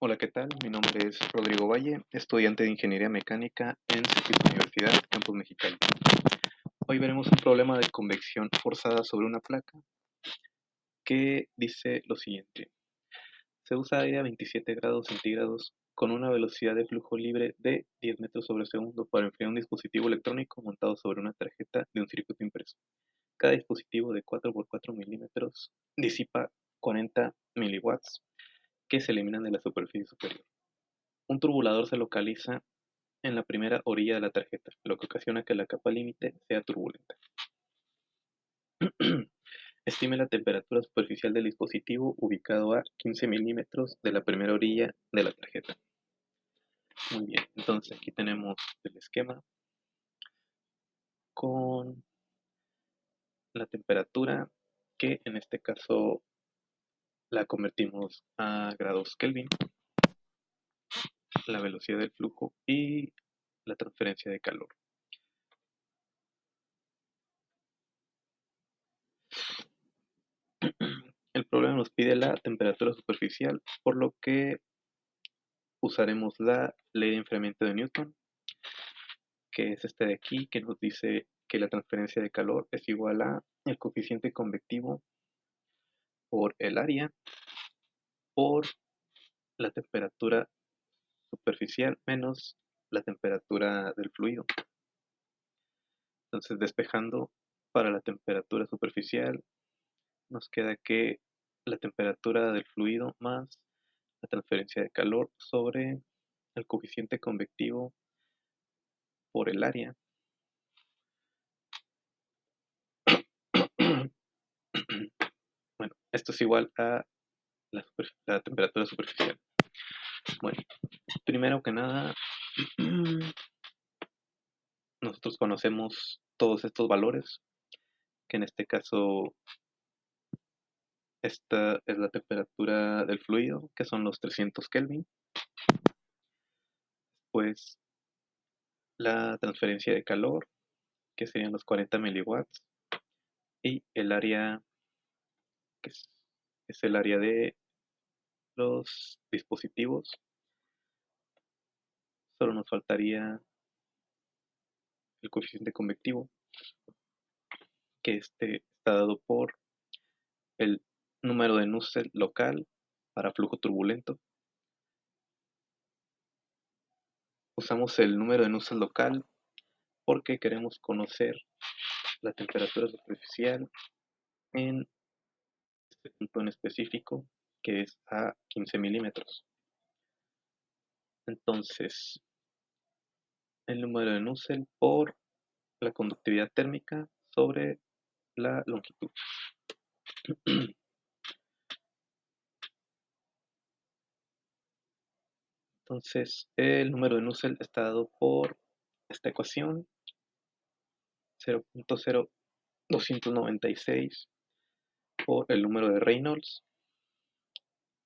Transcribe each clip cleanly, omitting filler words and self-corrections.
Hola, ¿qué tal? Mi nombre es Rodrigo Valle, estudiante de Ingeniería Mecánica en CETIP Universidad, Campus Mexicali. Hoy veremos un problema de convección forzada sobre una placa que dice lo siguiente. Se usa aire a 27 grados centígrados con una velocidad de flujo libre de 10 metros sobre segundo para enfriar un dispositivo electrónico montado sobre una tarjeta de un circuito impreso. Cada dispositivo de 4 por 4 milímetros disipa 40 miliwatts que se eliminan de la superficie superior. Un turbulador se localiza en la primera orilla de la tarjeta, lo que ocasiona que la capa límite sea turbulenta. Estime la temperatura superficial del dispositivo ubicado a 15 milímetros de la primera orilla de la tarjeta. Muy bien, entonces aquí tenemos el esquema con la temperatura, que en este caso la convertimos a grados Kelvin, la velocidad del flujo y la transferencia de calor. El problema nos pide la temperatura superficial, por lo que usaremos la ley de enfriamiento de Newton, que es este de aquí, que nos dice que la transferencia de calor es igual a el coeficiente convectivo por el área por la temperatura superficial menos la temperatura del fluido. Entonces, despejando para la temperatura superficial, nos queda que la temperatura del fluido más la transferencia de calor sobre el coeficiente convectivo por el área. Bueno, esto es igual a la temperatura superficial. Bueno, primero que nada, nosotros conocemos todos estos valores, que en este caso esta es la temperatura del fluido, que son los 300 Kelvin, pues la transferencia de calor, que serían los 40 miliwatts, y el área, que es el área de los dispositivos. Solo nos faltaría el coeficiente convectivo, que este está dado por el número de Nusselt local para flujo turbulento. Usamos el número de Nusselt local porque queremos conocer la temperatura superficial en este punto en específico, que es a 15 milímetros. Entonces, el número de Nusselt por la conductividad térmica sobre la longitud. Entonces, el número de Nusselt está dado por esta ecuación, 0.0296 por el número de Reynolds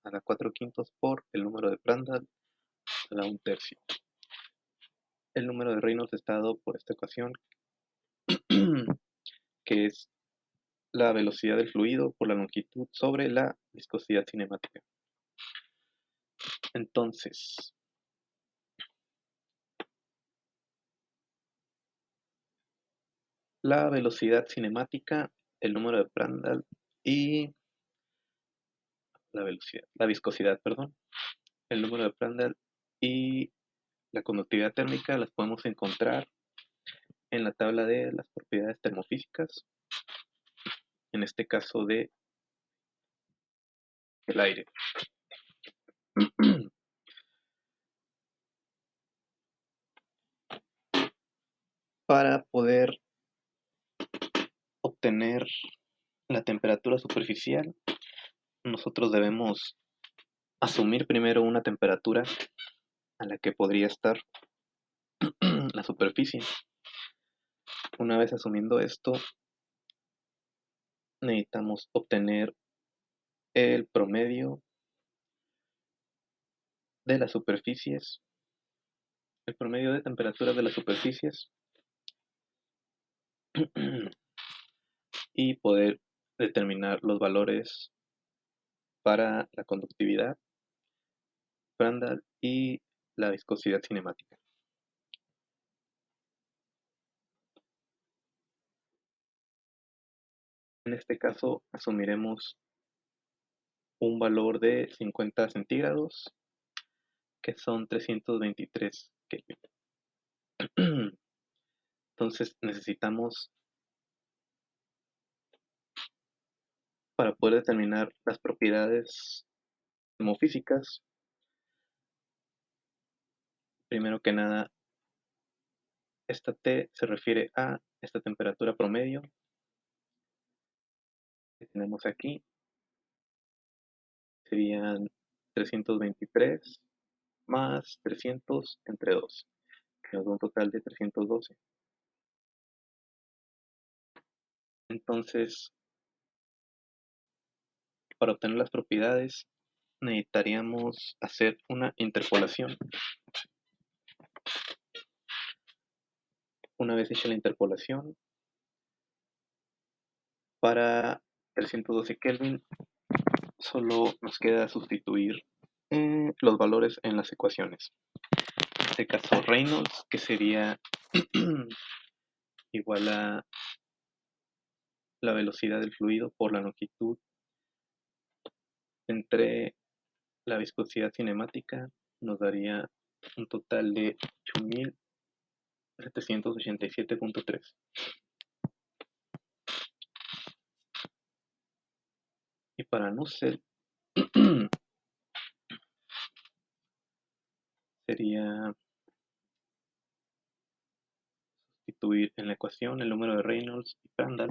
a la 4/5 por el número de Prandtl a la 1/3. El número de Reynolds está dado por esta ecuación, que es la velocidad del fluido por la longitud sobre la viscosidad cinemática. Entonces, la velocidad cinemática, el número de Prandtl y la viscosidad, perdón, el número de Prandtl y la conductividad térmica las podemos encontrar en la tabla de las propiedades termofísicas, en este caso de el aire. Para poder obtener la temperatura superficial, nosotros debemos asumir primero una temperatura a la que podría estar la superficie. Una vez asumiendo esto, necesitamos obtener el promedio de las superficies, el promedio de temperaturas de las superficies y poder determinar los valores para la conductividad Prandtl y la viscosidad cinemática. En este caso asumiremos un valor de 50 centígrados, que son 323 Kelvin. Entonces necesitamos, para poder determinar las propiedades termofísicas, primero que nada, esta T se refiere a esta temperatura promedio que tenemos aquí, serían 323 más 300 entre 2, que nos da un total de 312. Entonces, para obtener las propiedades, necesitaríamos hacer una interpolación. Una vez hecha la interpolación, para 312 Kelvin, solo nos queda sustituir los valores en las ecuaciones. En este caso, Reynolds, que sería igual a la velocidad del fluido por la longitud entre la viscosidad cinemática, nos daría un total de 8787.3. Y para Nusselt sería sustituir en la ecuación el número de Reynolds y Prandtl,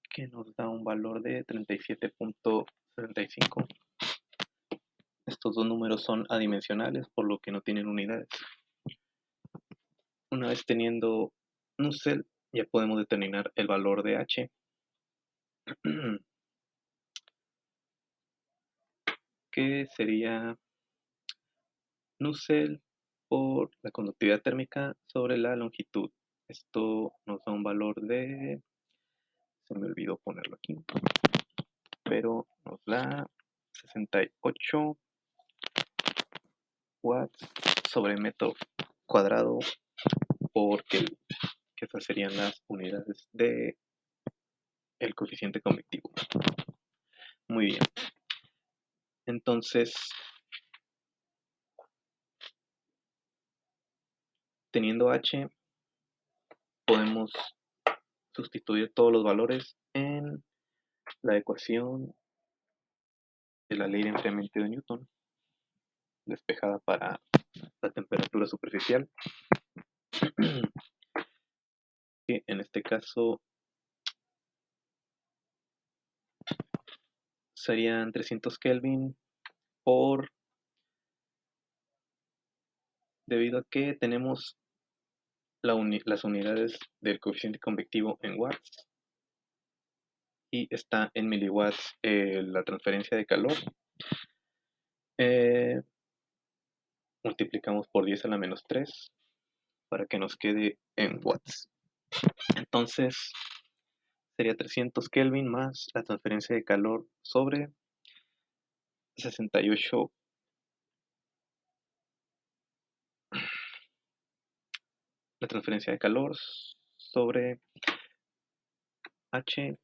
que nos da un valor de 37.75. Estos dos números son adimensionales, por lo que no tienen unidades. Una vez teniendo Nusselt, ya podemos determinar el valor de H, que sería Nusselt por la conductividad térmica sobre la longitud. Esto nos da un valor de, se me olvidó ponerlo aquí, pero nos da 68 watts sobre metro cuadrado por Kelvin, que esas serían las unidades de el coeficiente convectivo. Muy bien. Entonces, teniendo H, podemos sustituir todos los valores en la ecuación de la ley de enfriamiento de Newton, despejada para la temperatura superficial, que en este caso serían 300 Kelvin por, debido a que tenemos las unidades del coeficiente convectivo en watts y está en miliwatts la transferencia de calor, eh, multiplicamos por 10 a la menos 3 para que nos quede en watts. Entonces sería 300 Kelvin más la transferencia de calor sobre 68, la transferencia de calor sobre H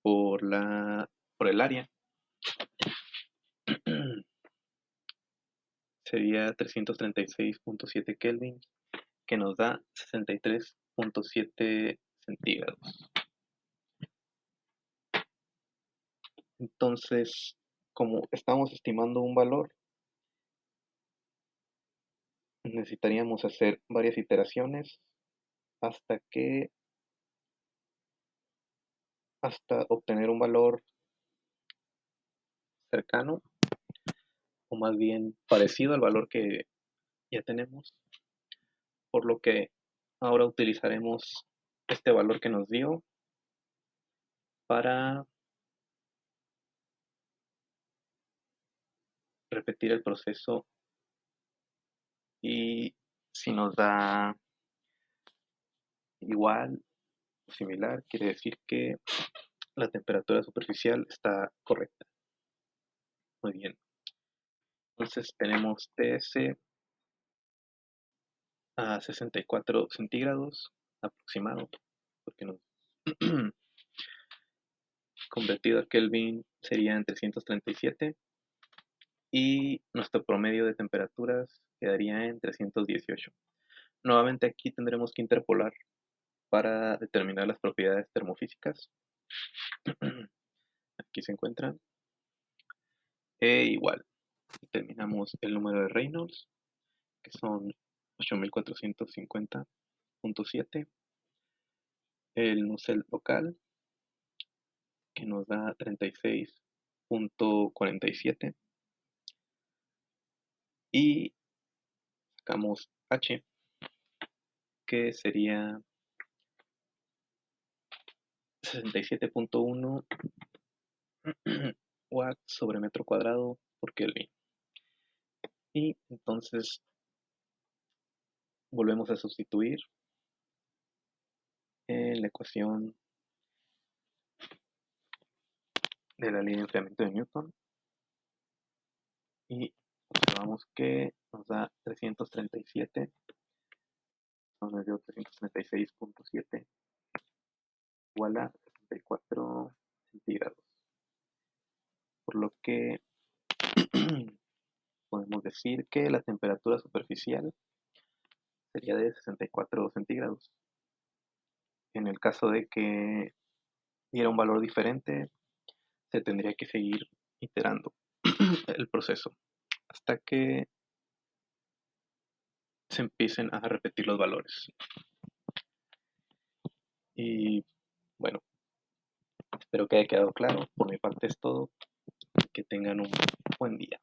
por el área sería 336.7 Kelvin, que nos da 63.7 centígrados. Entonces, como estamos estimando un valor, necesitaríamos hacer varias iteraciones hasta hasta obtener un valor cercano, o más bien parecido al valor que ya tenemos, por lo que ahora utilizaremos este valor que nos dio para repetir el proceso, y si nos da igual o similar, quiere decir que la temperatura superficial está correcta. Muy bien. Entonces tenemos TS a 64 centígrados aproximado, porque nos convertido a Kelvin sería en 337 y nuestro promedio de temperaturas quedaría en 318. Nuevamente aquí tendremos que interpolar para determinar las propiedades termofísicas. Aquí se encuentran. Igual, determinamos el número de Reynolds, que son 8450.7, el Nusselt local, que nos da 36.47, y sacamos H, que sería 67.1 watts sobre metro cuadrado por Kelvin. Y entonces volvemos a sustituir en la ecuación de la ley de enfriamiento de Newton y observamos que nos da 337, nos dio 336.7 igual a 64 centígrados. Por lo que podemos decir que la temperatura superficial sería de 64 centígrados. En el caso de que diera un valor diferente, se tendría que seguir iterando el proceso hasta que se empiecen a repetir los valores. Y bueno, espero que haya quedado claro. Por mi parte es todo. Que tengan un buen día.